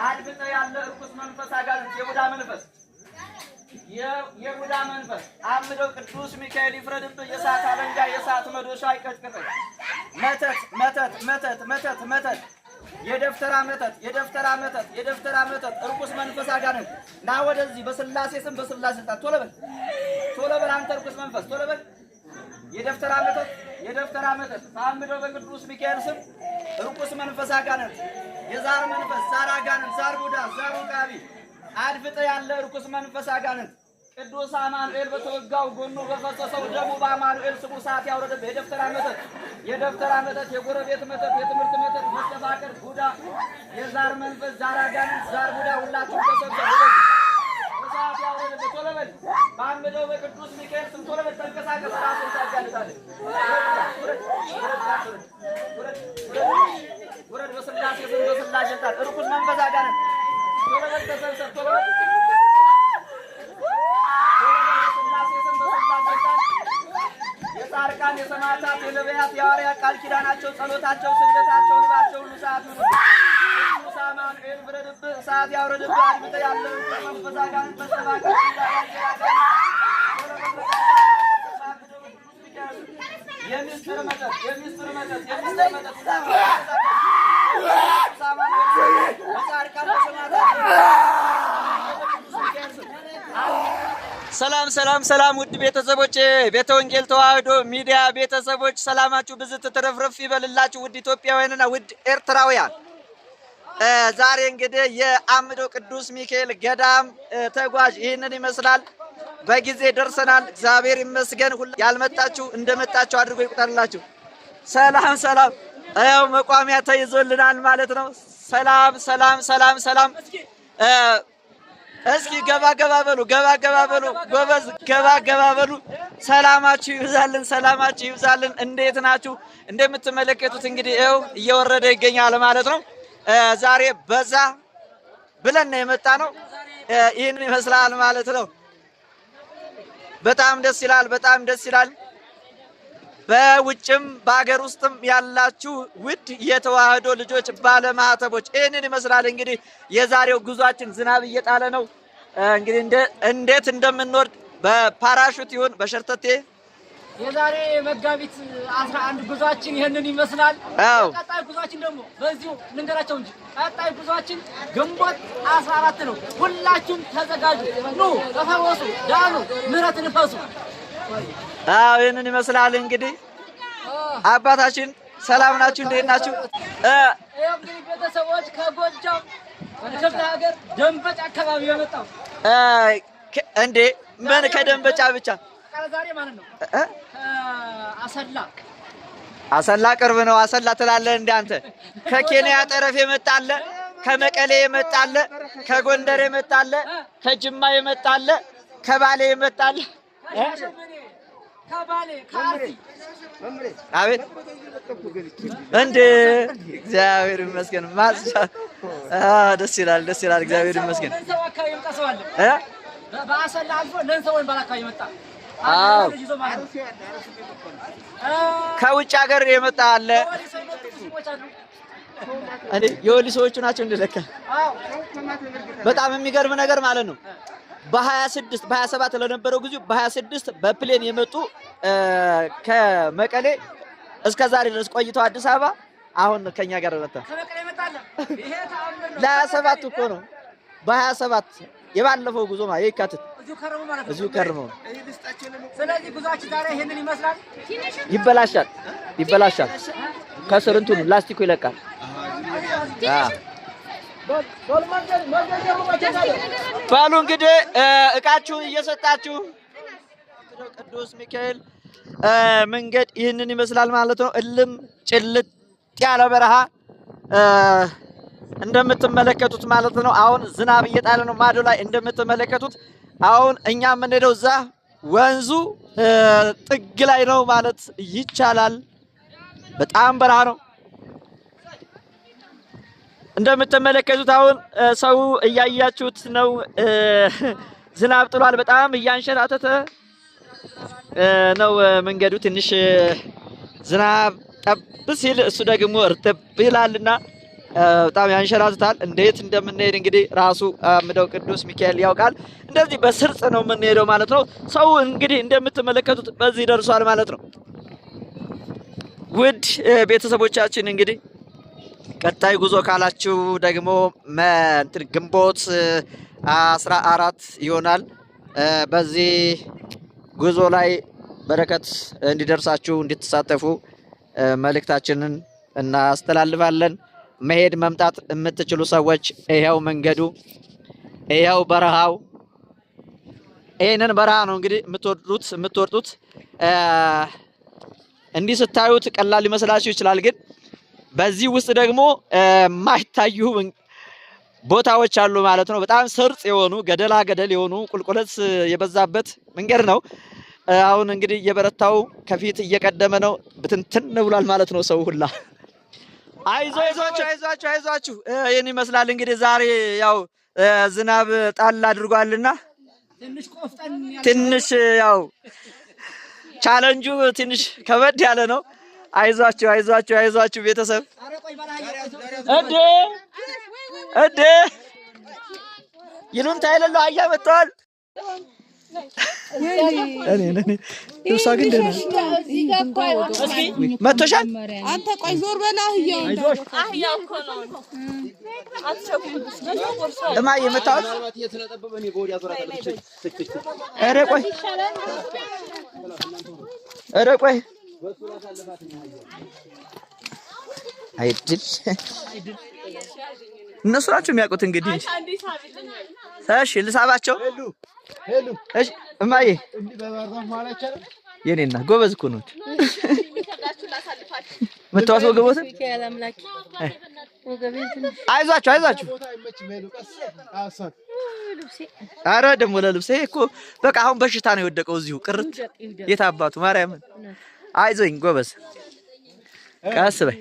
አድብተ ያለ ርኩስ መንፈስ አጋንንት የቡዳ መንፈስ የቡዳ መንፈስ አምደው ቅዱስ ሚካኤል ይፍረድብህ። የእሳት አለንጋ የእሳት መዶሻ ይቀጥቅጥህ። መተት መተት መተት መተት መተት የደፍተራ መተት የደፍተራ መተት የደፍተራ መተት ርኩስ መንፈስ አጋንንት ና ወደዚህ በስላሴ ስም በስላሴ ስልጣን ቶሎ በል አንተ ርኩስ መንፈስ ቶሎ በል። የደፍተራ መተት ታምደው በቅዱስ ሚካኤል ስም ርኩስ መንፈስ አጋንንት የዛር መንፈስ ዛር አጋንንት ዛር ቡዳ ዛር ውቃቢ አድፍጠ ያለ ርኩስ መንፈስ አጋንንት ቅዱስ አማኑኤል በተወጋው ጎኑ በፈሰሰው ደሙ በአማኑኤል ስሙ ሰዓት ያወረደብህ። የደፍተራ መተት የጎረቤት መተት የትምህርት መተት መስተፋቅር ቡዳ የዛር መንፈስ ዛር አጋንንት ዛር ቡዳ ሁላችሁም ተሰብሰቡ። ሰዓት ያወረደብህ። ቶሎ በል ባምደው በቅዱስ ሚካኤል ስም ቶሎ በል ተንቀሳቀስ። ራስን ታጋልጣለህ። ውረድ በስላሴ ስም በስላሴ ስልጣን ርኩስ መንፈስ አጋንንት ቶሎ በል ተሰብሰብ። ቶሎ በል የጻድቃን የሰማዕታት የነቢያት የሐዋርያት ቃል ኪዳናቸው ጸሎታቸው ስግደታቸው ልባቸው ሁሉ ሰዓት ሁሉ ቅዱስ አማኑኤል ፍረድብህ። ሰዓት ያውረድብህ። አድብተ ያለው መንፈስ አጋንንት መስተፋቅር የሚስጥር መተት የጻድቃን ሰላም ውድ ቤተሰቦች ቤተ ወንጌል ተዋህዶ ሚዲያ ቤተሰቦች ሰላማችሁ ብዝት ትረፍረፍ ይበልላችሁ። ውድ ኢትዮጵያውያንና ውድ ኤርትራውያን ዛሬ እንግዲህ የአምደው ቅዱስ ሚካኤል ገዳም ተጓዥ ይህንን ይመስላል። በጊዜ ደርሰናል። እግዚአብሔር ይመስገን። ያልመጣችሁ እንደመጣችሁ አድርጎ ይቁጠርላችሁ። ሰላም ያው መቋሚያ ተይዞልናል ማለት ነው። ሰላም እስኪ ገባ በሉ ጎበዝ ገባ በሉ። ሰላማችሁ ይብዛልን። እንዴት ናችሁ? እንደምትመለከቱት እንግዲህ ይኸው እየወረደ ይገኛል ማለት ነው። ዛሬ በዛ ብለን ነው የመጣ ነው። ይህንን ይመስላል ማለት ነው። በጣም ደስ ይላል። በውጭም በአገር ውስጥም ያላችሁ ውድ የተዋህዶ ልጆች ባለማህተቦች ይህንን ይመስላል እንግዲህ የዛሬው ጉዟችን። ዝናብ እየጣለ ነው እንግዲህ እንዴት እንደምንወርድ በፓራሹት ይሁን በሸርተቴ የዛሬ መጋቢት 11 ጉዟችን ይሄንን ይመስላል። ቀጣይ ጉዟችን ደግሞ በዚሁ ልንገራቸው እንጂ ቀጣይ ጉዟችን ግንቦት 14 ነው። ሁላችሁም ተዘጋጁ። ኑ ተፈወሱ፣ ዳኑ፣ ምህረትን ፈሱ። ይሄንን ይመስላል እንግዲህ አባታችን ሰላም ናችሁ? እንዴት ናችሁ? እንግዲህ ቤተሰቦች ከጎጃም ከክፍለ ሀገር ደንበጫ አካባቢ የመጣው እንዴ ምን ከደንበጫ ብቻ ዛሬ ማለት ነው። አሰላ ቅርብ ነው። አሰላ ትላለህ እንደ አንተ። ከኬንያ ጠረፍ የመጣለ ከመቀሌ የመጣለ ከጎንደር የመጣለ ከጅማ የመጣለ ከባሌ የመጣለ አቤት እንዴ እግዚአብሔር ይመስገን። ደስ ይላል። እግዚአብሔር ይመስገን። በአሰላ አልፎ ለንሰው ወይም ባላካይ መጣ። ከውጭ ሀገር የመጣ አለ። እንዴ የወሊሶቹ ናቸው እንደለካ። በጣም የሚገርም ነገር ማለት ነው። በ26 በ27 ለነበረው ጊዜ በ26 በፕሌን የመጡ ከመቀሌ እስከ ዛሬ ድረስ ቆይተው አዲስ አበባ አሁን ከኛ ጋር መጣ። ከመቀሌ መጣለ። ይሄ ተአምር ነው። ለ27 እኮ ነው። በ27 የባለፈው ጉዞ ማለት የካቲት እዚሁ ከርመው። ስለዚህ ጉዟችን ዛሬ ይሄንን ይመስላል። ይበላሻል። ከስር እንትኑ ላስቲኩ ይለቃል። ባሉ እንግዲህ እቃችሁን እየሰጣችሁ ቅዱስ ሚካኤል መንገድ ይህንን ይመስላል ማለት ነው። እልም ጭልጥ ያለ በረሃ እንደምትመለከቱት ማለት ነው። አሁን ዝናብ እየጣለ ነው ማዶ ላይ እንደምትመለከቱት። አሁን እኛ የምንሄደው እዛ ወንዙ ጥግ ላይ ነው ማለት ይቻላል። በጣም በረሃ ነው እንደምትመለከቱት። አሁን ሰው እያያችሁት ነው። ዝናብ ጥሏል። በጣም እያንሸራተተ ነው መንገዱ። ትንሽ ዝናብ ጠብ ሲል እሱ ደግሞ እርጥብ ይላልና በጣም ያንሸራትታል። እንዴት እንደምንሄድ እንግዲህ ራሱ አምደው ቅዱስ ሚካኤል ያውቃል። እንደዚህ በስርጽ ነው የምንሄደው ማለት ነው። ሰው እንግዲህ እንደምትመለከቱት በዚህ ደርሷል ማለት ነው። ውድ ቤተሰቦቻችን እንግዲህ ቀጣይ ጉዞ ካላችሁ ደግሞ ግንቦት 14 ይሆናል። በዚህ ጉዞ ላይ በረከት እንዲደርሳችሁ እንድትሳተፉ መልእክታችንን እናስተላልፋለን። መሄድ መምጣት የምትችሉ ሰዎች ይሄው መንገዱ፣ ይሄው በረሃው፣ ይሄንን በረሃ ነው እንግዲህ የምትወርጡት። እንዲህ ስታዩት ቀላል ሊመስላችሁ ይችላል፣ ግን በዚህ ውስጥ ደግሞ የማይታዩ ቦታዎች አሉ ማለት ነው። በጣም ስርጽ የሆኑ ገደላ ገደል የሆኑ ቁልቁለት የበዛበት መንገድ ነው። አሁን እንግዲህ የበረታው ከፊት እየቀደመ ነው። ብትንትን ብሏል ማለት ነው ሰው ሁላ። አይዟችሁ ይህን ይመስላል እንግዲህ ዛሬ ያው ዝናብ ጣል አድርጓልና ትንሽ ያው ቻሌንጁ ትንሽ ከበድ ያለ ነው። አይዟችሁ ቤተሰብ። እዴ ይሉንታ የሌለው አህያ መጥተዋል። ልብሷ ግን ደህና መጥቶሻል። አንተ ቆይ ዞር በላ። አህያው እኮ ነው። እማዬ የምታወት ኧረ ቆይ አይድል እነሱ ናቸው የሚያውቁት እንግዲህ። እሺ ልሳባቸው። እሺ እማዬ የኔና ጎበዝ እኮ ነው። መተዋስ ወገቦት። አይዟችሁ። አረ ደግሞ ለልብሴ እኮ በቃ አሁን በሽታ ነው የወደቀው እዚሁ ቅርት። የት አባቱ ማርያምን። አይዞኝ ጎበዝ። ቀስ በይ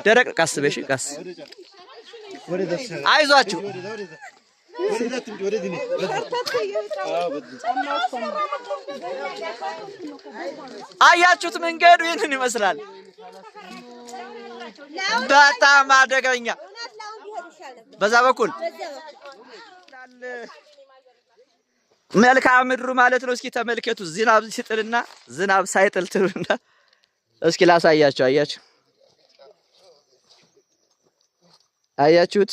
ደረቅ ቀስ በይ። እሺ ቀስ አይዟችሁ። አያችሁት? መንገዱ ይህንን ይመስላል። በጣም አደገኛ። በዛ በኩል መልክዓ ምድሩ ማለት ነው። እስኪ ተመልከቱ። ዝናብ ሲጥልና ዝናብ ሳይጥል ትሩና እስኪ ላሳያችሁ። አያችሁት?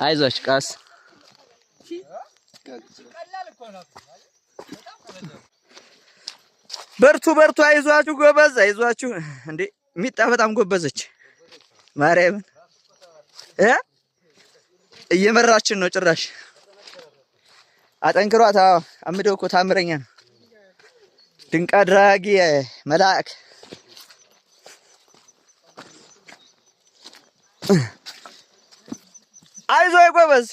አይዟችሁ ቀስ በርቱ። አይዟችሁ ጎበዝ፣ አይዟችሁ። እንዴ ሚጣ በጣም ጎበዘች። ማርያምን እየመራችን ነው ጭራሽ። አጠንክሯት። አምደው እኮ ታምረኛ ነው። ድንቅ አድራጊ መልአክ። አይዞ ጎበዝ።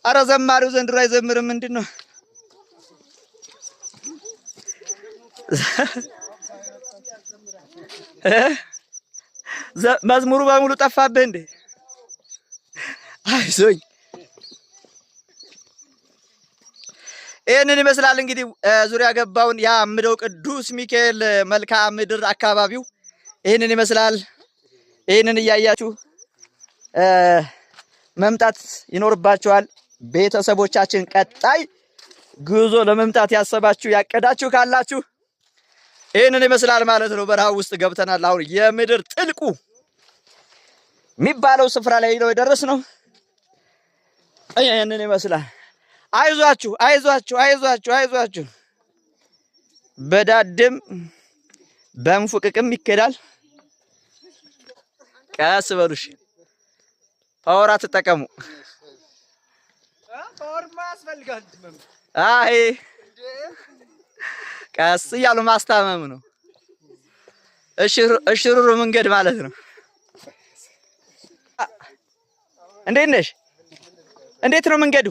አረ ዘማሪው ዘንድሮ አይዘምርም። ምንድን ነው መዝሙሩ በሙሉ ጠፋብህ እንዴ? አይዞኝ። ይህንን ይመስላል እንግዲህ ዙሪያ ገባውን የአምደው ቅዱስ ሚካኤል መልክዓ ምድር አካባቢው ይህንን ይመስላል። ይህንን እያያችሁ መምጣት ይኖርባችኋል ቤተሰቦቻችን። ቀጣይ ጉዞ ለመምጣት ያሰባችሁ ያቀዳችሁ ካላችሁ ይህንን ይመስላል ማለት ነው። በረሃ ውስጥ ገብተናል። አሁን የምድር ጥልቁ የሚባለው ስፍራ ላይ ነው የደረስነው። ይህንን ይመስላል። አይዟችሁ። በዳድም በንፉቅቅም ይከዳል። ቀስ በሉሽ። ፓወር አትጠቀሙ። አይ ቀስ እያሉ ማስታመም ነው። እሽሩሩ መንገድ ማለት ነው። እንዴት ነሽ? እንዴት ነው መንገዱ?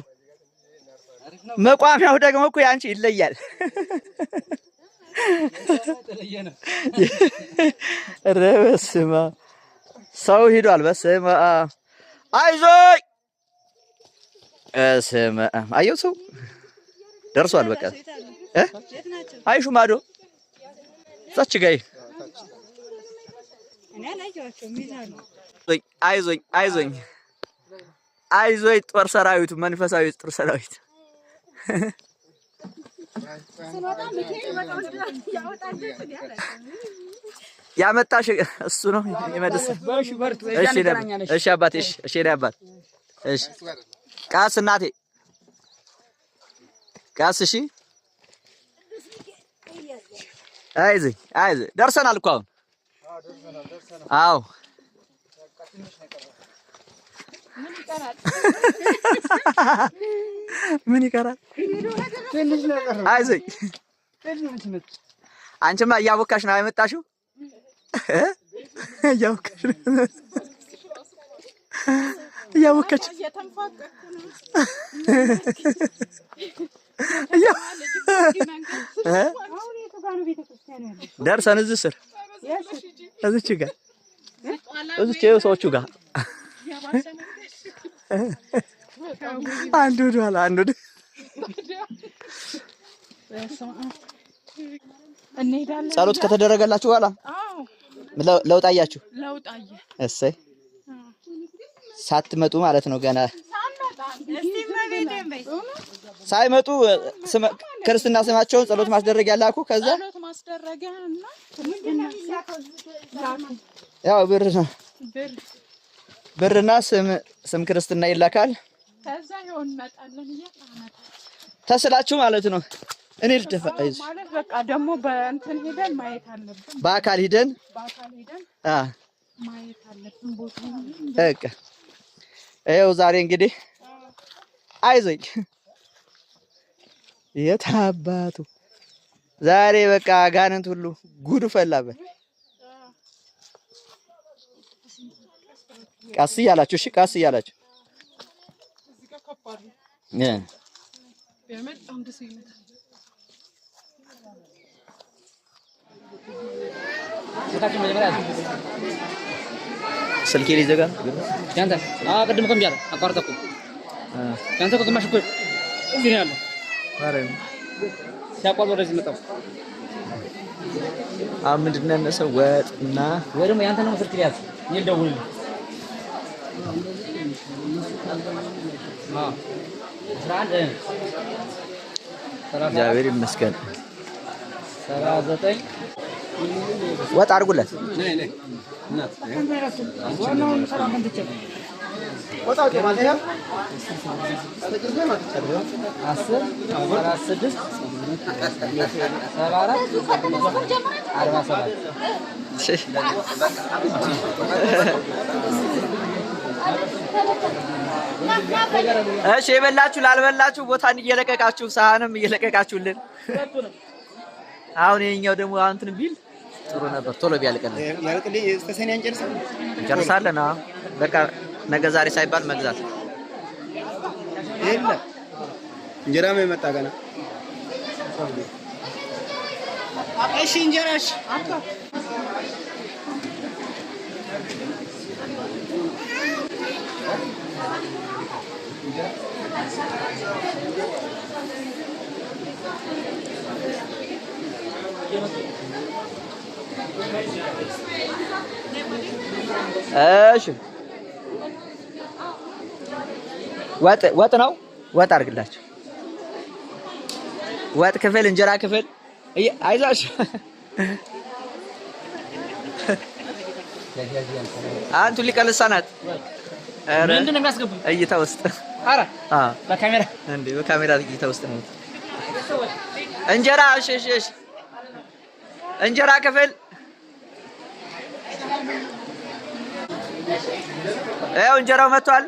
መቋሚያው ደግሞ እኮ ያንቺ ይለያል። ኧረ በስመ አብ ሰው ሂዷል። በስመ አብ አይዞኝ። በስመ አብ አየው ሰው ደርሷል። በቃ አይሹ ማዶ እዛች ጋር አይዞኝ አይዞኝ አይዞኝ ጦር ሰራዊቱ መንፈሳዊ ጦር ሰራዊት ያመጣሽ እሱ ነው ይመልስ። እሺ አባቴ እሺ አባት እሺ ቃስ እናቴ ቃስ እሺ አይዞኝ ደርሰናል እኮ አሁን አዎ ምን ይቀራል? አይዞኝ አንቺማ እያቦካሽ ነው የመጣሽው እያቦካች ደርሰን እዚህ ስር እዚች ጋር እዚች ሰዎቹ ጋር አንዱ ወደኋላ አንዱ እንሄዳለን። ጸሎት ከተደረገላችሁ በኋላ ለውጥ አያችሁ? ለውጥ አየ። እሰይ ሳትመጡ ማለት ነው ገና ሳይመጡ ክርስትና ስማቸውን ጸሎት ማስደረግ ያላኩ ከዛ ጸሎት ማስደረጊያና ያው ብርና ስም ክርስትና ይላካል። ከዛ ይሆን መጣለን ተስላችሁ ማለት ነው። እኔ ልትፈቀይዝ ማለት በቃ ደግሞ በእንትን ሄደን ማየት አለብን። በአካል ሄደን ማየት አለብን ቦታው። በቃ ይኸው ዛሬ እንግዲህ አይዞኝ የታባቱ ዛሬ በቃ ጋንንት ሁሉ ጉዱ ፈላበት። ቀስ እያላችሁ እሺ፣ ቀስ እያላችሁ ስልኬ ሊዘጋ ያንተ ቅድም እኮ እምቢ አለ አቋርጠኩ። ያንተ እኮ ግማሽ እኮ እዚህ ነው ያለው። ኧረ ሲያቋርጥ ወደዚህ መጣሁ። አሁን ምንድን ነው ያነሰው? ወጥና ወይ ደግሞ ያንተ ነው ስልክ ሊያዝ ይደውልልኝ። እግዚአብሔር ይመስገን። 79 ወጥ አድርጉለት። እሺ የበላችሁ ላልበላችሁ ቦታን እየለቀቃችሁ ሳህንም እየለቀቃችሁልን አሁን የኛው ደግሞ እንትን ቢል ጥሩ ነበር። ቶሎ ቢያልቀልን እንጨርሳለን። በቃ ነገ ዛሬ ሳይባል መግዛት የለም። እንጀራም የመጣ ገና እሺ እንጀራሽ እሺ ወጥ ነው። ወጥ አድርግላችሁ። ወጥ ክፍል፣ እንጀራ ክፍል። አይዞሽ አንቱ ሊቀልሳናት ምንድን ነው የሚያስገቡት? እይታ ውስጥ ኧረ በካሜራ እንዴ በካሜራ እይታ ውስጥ ነው እንጀራ። እሺ እሺ እሺ እንጀራ ክፍል ያው እንጀራው መጥቷል።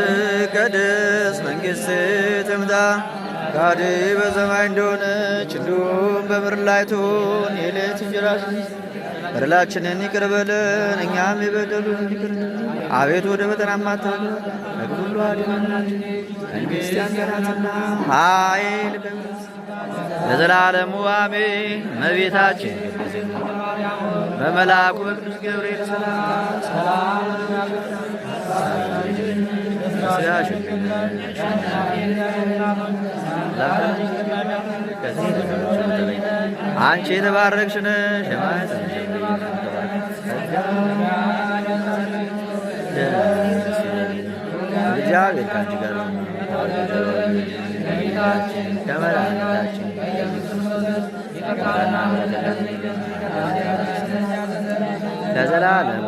ዘመቀደስ መንግሥት ትምጣ ጋዲ በሰማይ እንደሆነች እንዲሁም በምድር ላይ ትሁን። የዕለት እንጀራችንን በደላችንን ይቅር በለን እኛም የበደሉንን ይቅር እንደምንል። አቤቱ ወደ ፈተና አታግባን ከክፉ ሁሉ አድነን እንጂ መንግሥት ያንተ ናትና ኃይል ለዘላለሙ አሜን። እመቤታችን በመልአኩ በቅዱስ ገብርኤል ሰላም አንቺ የተባረክሽ ነሽ እግዚአብሔር ከአንቺ ጋር ከመድኃኒታችን ለዘላለሙ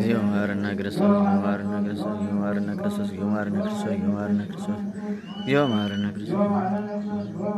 Yomarna Grasso, Yomarna Grasso, Yomarna Grasso, Yomarna Grasso, Yomarna Grasso, Yomarna Grasso.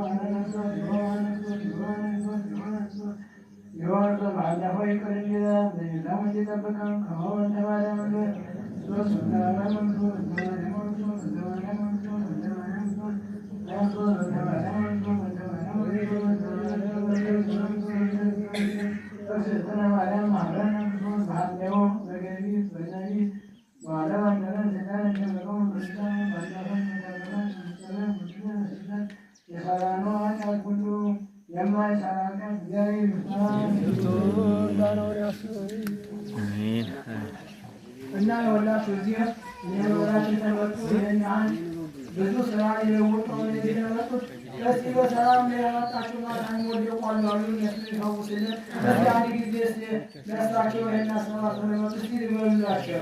እና የወላችሁ እዚህ የወላችሁ ተመጡ የኛን ብዙ ስራ የወጣው የደረሱት ለዚህ በሰላም ያመጣችሁ ማታን ወደ ቋንቋው የሚያስፈልገው ስለዚህ አንድ ጊዜ ለራሳቸው የናሰማት ነው እስቲ ይበሉላችሁ